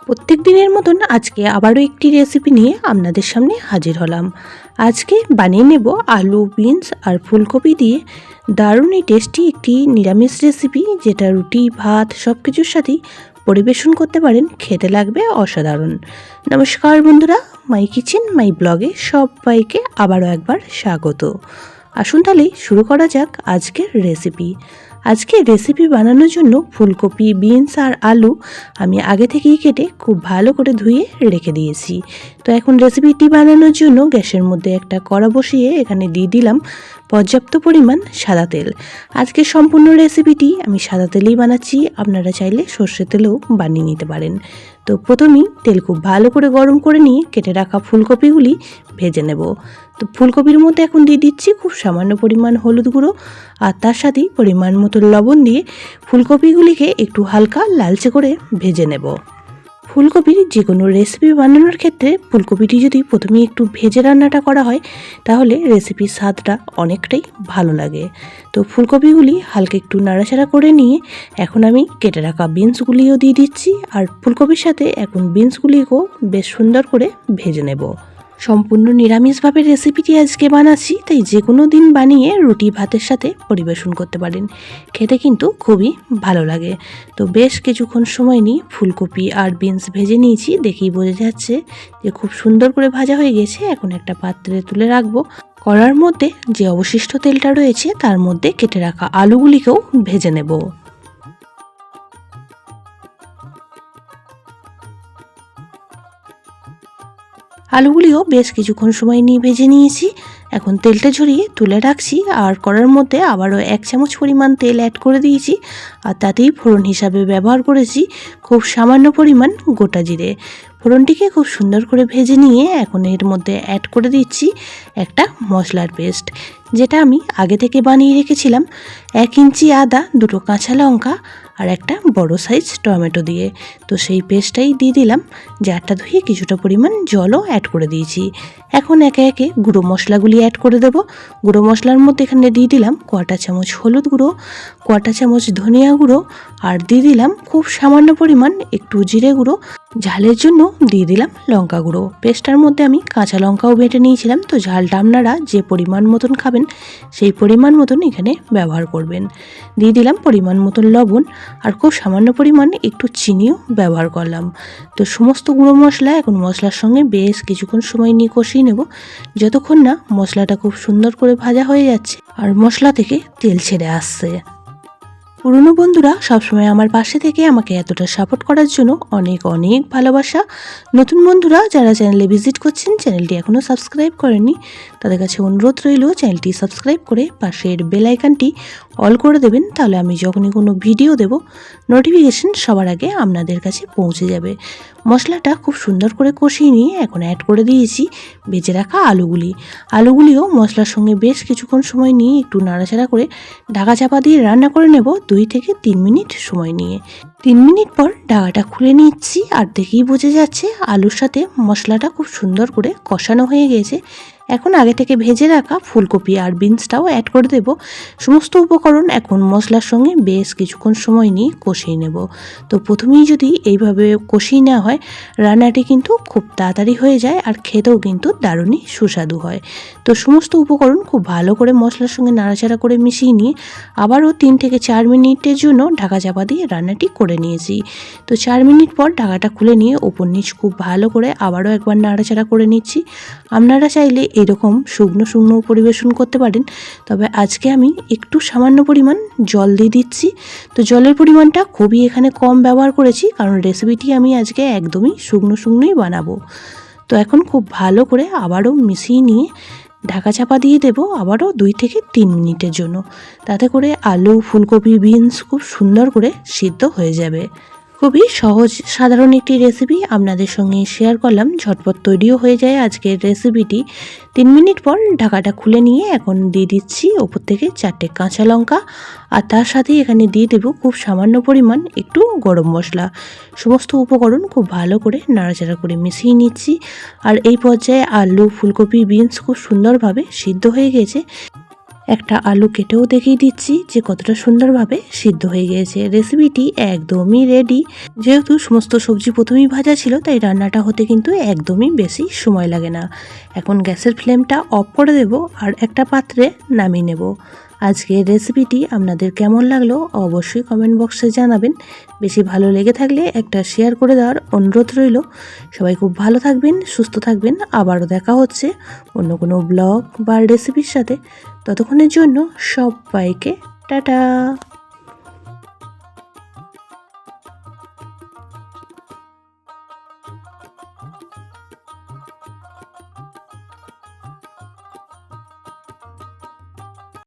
প্রত্যেক দিনের মতন আজকে আবারও একটি রেসিপি নিয়ে আপনাদের সামনে হাজির হলাম। আজকে বানিয়ে নেব আলু, বিনস আর ফুলকপি দিয়ে দারুণই টেস্টি একটি নিরামিষ রেসিপি, যেটা রুটি, ভাত সব কিছুর সাথেই পরিবেশন করতে পারেন। খেতে লাগবে অসাধারণ। নমস্কার বন্ধুরা, মাই কিচেন মাই ব্লগে সবাইকে আবারও একবার স্বাগত। আসুন তাহলে শুরু করা যাক আজকের রেসিপি। আজকে রেসিপি বানানোর জন্য ফুলকপি, বিনস আর আলু আমি আগে থেকেই কেটে খুব ভালো করে ধুয়ে রেখে দিয়েছি। তো এখন রেসিপিটি বানানোর জন্য গ্যাসের মধ্যে একটা কড়া বসিয়ে এখানে দিয়ে দিলাম পর্যাপ্ত পরিমাণ সাদা তেল। আজকে সম্পূর্ণ রেসিপিটি আমি সাদা তেলেই বানাচ্ছি, আপনারা চাইলে সর্ষের তেলেও বানিয়ে নিতে পারেন। তো প্রথমেই তেল খুব ভালো করে গরম করে নিয়ে কেটে রাখা ফুলকপিগুলি ভেজে নেব। তো ফুলকপির মধ্যে এখন দিয়ে দিচ্ছি খুব সামান্য পরিমাণ হলুদ গুঁড়ো, আর তার সাথেই পরিমাণ মতো লবণ দিয়ে ফুলকপিগুলিকে একটু হালকা লালচে করে ভেজে নেব। ফুলকপির যে কোনো রেসিপি বানানোর ক্ষেত্রে ফুলকপিটি যদি প্রথমে একটু ভেজে রান্নাটা করা হয়, তাহলে রেসিপির স্বাদটা অনেকটাই ভালো লাগে। তো ফুলকপিগুলি হালকা একটু নাড়াচাড়া করে নিয়ে এখন আমি কেটে রাখা বিনসগুলিও দিয়ে দিচ্ছি, আর ফুলকপির সাথে এখন বিনসগুলিকেও বেশ সুন্দর করে ভেজে নেব। সম্পূর্ণ নিরামিষভাবে রেসিপিটি আজকে বানাচ্ছি, তাই যে কোনো দিন বানিয়ে রুটি, ভাতের সাথে পরিবেশন করতে পারেন। খেতে কিন্তু খুবই ভালো লাগে। তো বেশ কিছুক্ষণ সময় নিয়ে ফুলকপি আর বিনস ভেজে নিয়েছি, দেখেই বোঝা যাচ্ছে যে খুব সুন্দর করে ভাজা হয়ে গেছে। এখন একটা পাত্রে তুলে রাখবো। কড়ার মধ্যে যে অবশিষ্ট তেলটা রয়েছে তার মধ্যে কেটে রাখা আলুগুলিকেও ভেজে নেব। আলুগুলিও বেশ কিছুক্ষণ সময় নিয়ে ভেজে নিয়েছি। এখন তেলটা ঝরিয়ে তুলে রাখছি, আর কড়ার মধ্যে আবারও 1 চামচ পরিমাণ তেল অ্যাড করে দিয়েছি, আর তাতেই ফোড়ন হিসাবে ব্যবহার করেছি খুব সামান্য পরিমাণ গোটা জিরে। ফোড়নটিকে খুব সুন্দর করে ভেজে নিয়ে এখন এর মধ্যে অ্যাড করে দিচ্ছি একটা মশলার পেস্ট, যেটা আমি আগে থেকে বানিয়ে রেখেছিলাম 1 ইঞ্চি আদা, 2টো কাঁচা লঙ্কা আর একটা বড় সাইজ টমেটো দিয়ে। তো সেই পেস্টটাই দিয়ে দিলাম, জারটা ধুয়ে কিছুটা পরিমাণ জলও অ্যাড করে দিয়েছি। এখন একে একে গুঁড়ো মশলাগুলি অ্যাড করে দেব। গুঁড়ো মশলার মধ্যে এখানে দিয়ে দিলাম 1/4 চামচ হলুদ গুঁড়ো, 1/4 চামচ ধনিয়া গুঁড়ো, আর দিয়ে দিলাম খুব সামান্য পরিমাণ একটু জিরে গুঁড়ো। ঝালের জন্য দিয়ে দিলাম লঙ্কা গুঁড়ো। পেস্টটার মধ্যে আমি কাঁচা লঙ্কাও বেটে নিয়েছিলাম, তো ঝালটা আপনারা যে পরিমাণ মতন খাবেন সেই পরিমাণ মতন এখানে ব্যবহার করবেন। দিয়ে দিলাম পরিমাণ মতন লবণ, আর খুব সামান্য পরিমাণ একটু চিনিও ব্যবহার করলাম। তো সমস্ত গুঁড়ো মশলা এখন মশলার সঙ্গে বেশ কিছুক্ষণ সময় নিয়ে কষিয়ে নেব, যতক্ষণ না মশলাটা খুব সুন্দর করে ভাজা হয়ে যাচ্ছে আর মশলা থেকে তেল ছেড়ে আসছে। পুরনো বন্ধুরা সবসময় আমার পাশে থেকে আমাকে এতটা সাপোর্ট করার জন্য অনেক অনেক ভালোবাসা। নতুন বন্ধুরা যারা চ্যানেলে ভিজিট করছেন, চ্যানেলটি এখনও সাবস্ক্রাইব করেননি, তাদের কাছে অনুরোধ রইল চ্যানেলটি সাবস্ক্রাইব করে পাশের বেল আইকনটি অল করে দেবেন। তাহলে আমি যখনই কোনো ভিডিও দেব, নোটিফিকেশন সবার আগে আপনাদের কাছে পৌঁছে যাবে। মশলাটা খুব সুন্দর করে কষিয়ে নিয়ে এখন অ্যাড করে দিয়েছি ভেজে রাখা আলুগুলিও মশলার সঙ্গে বেশ কিছুক্ষণ সময় নিয়ে একটু নাড়াচাড়া করে ঢাকা চাপা দিয়ে রান্না করে নেব 2 থেকে 3 মিনিট সময় নিয়ে। 3 মিনিট পর ঢাকাটা খুলে নিচ্ছি, আর দেখেই বোঝা যাচ্ছে আলুর সাথে মশলাটা খুব সুন্দর করে কষানো হয়ে গেছে। এখন আগে থেকে ভেজে রাখা ফুলকপি আর বিনসটাও অ্যাড করে দেব। সমস্ত উপকরণ এখন মশলার সঙ্গে বেশ কিছুক্ষণ সময় নিয়ে কষিয়ে নেব। তো প্রথমেই যদি এইভাবে কষিয়ে নেওয়া হয়, রান্নাটি কিন্তু খুব তাড়াতাড়ি হয়ে যায় আর খেতেও কিন্তু দারুণই সুস্বাদু হয়। তো সমস্ত উপকরণ খুব ভালো করে মশলার সঙ্গে নাড়াচাড়া করে মিশিয়ে নিয়ে আবারও 3 থেকে 4 মিনিটের জন্য ঢাকা চাপা দিয়ে রান্নাটি করে নিয়েছি। তো 4 মিনিট পর ঢাকাটা খুলে নিয়ে ওপর নিচ খুব ভালো করে আবারও একবার নাড়াচাড়া করে নিচ্ছি। আপনারা চাইলে এরকম শুকনো শুকনো পরিবেশন করতে পারেন, তবে আজকে আমি একটু সামান্য পরিমাণ জল দিয়ে দিচ্ছি। তো জলের পরিমাণটা খুবই এখানে কম ব্যবহার করেছি, কারণ রেসিপিটি আমি আজকে একদমই শুকনোই বানাবো। তো এখন খুব ভালো করে আবারও মিশিয়ে নিয়ে ঢাকা চাপা দিয়ে দেবো আবারও 2 থেকে 3 মিনিটের জন্য। তাতে করে আলু, ফুলকপি, বিনস খুব সুন্দর করে সিদ্ধ হয়ে যাবে। খুবই সহজ সাধারণ একটি রেসিপি আপনাদের সঙ্গে শেয়ার করলাম, ঝটপট তৈরিও হয়ে যায় আজকের রেসিপিটি। 3 মিনিট পর ঢাকাটা খুলে নিয়ে এখন দিয়ে দিচ্ছি ওপর থেকে 4টে কাঁচা লঙ্কা, আর তার সাথে এখানে দিয়ে দেবো খুব সামান্য পরিমাণ একটু গরম মশলা। সমস্ত উপকরণ খুব ভালো করে নাড়াচাড়া করে মিশিয়ে নিচ্ছি, আর এই পর্যায়ে আলু, ফুলকপি, বিনস খুব সুন্দরভাবে সিদ্ধ হয়ে গেছে। একটা আলু কেটেও দেখিয়ে দিচ্ছি যে কতটা সুন্দরভাবে সিদ্ধ হয়ে গিয়েছে। রেসিপিটি একদমই রেডি। যেহেতু সমস্ত সবজি প্রথমেই ভাজা ছিল তাই রান্নাটা হতে কিন্তু একদমই বেশি সময় লাগে না। এখন গ্যাসের ফ্লেমটা অফ করে দেব আর একটা পাত্রে নামিয়ে নেব। আজকের রেসিপিটি আপনাদের কেমন লাগলো অবশ্যই কমেন্ট বক্সে জানাবেন। বেশি ভালো লেগে থাকলে একটা শেয়ার করে দেওয়ার অনুরোধ রইল। সবাই খুব ভালো থাকবেন, সুস্থ থাকবেন। আবারও দেখা হচ্ছে অন্য কোনো ব্লগ বা রেসিপির সাথে। ততক্ষণের জন্য সবাইকে টাটা।